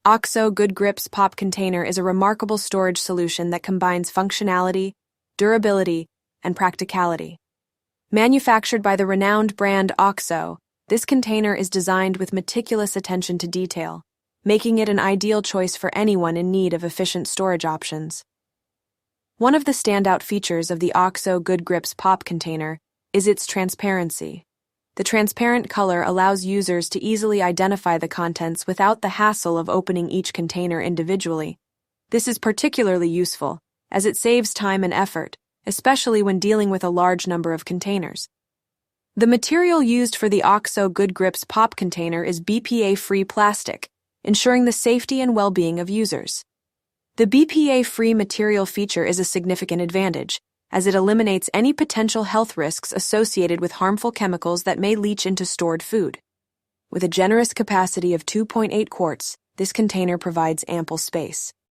OXO Good Grips Pop Container is a remarkable storage solution that combines functionality, durability, and practicality. Manufactured by the renowned brand OXO, this container is designed with meticulous attention to detail, making it an ideal choice for anyone in need of efficient storage options. One of the standout features of the OXO Good Grips Pop Container is its transparency. The transparent color allows users to easily identify the contents without the hassle of opening each container individually. This is particularly useful, as it saves time and effort, especially when dealing with a large number of containers. The material used for the OXO Good Grips Pop Container is BPA-free plastic, ensuring the safety and well-being of users. The BPA-free material feature is a significant advantage, as it eliminates any potential health risks associated with harmful chemicals that may leach into stored food. With a generous capacity of 2.8 quarts, this container provides ample space.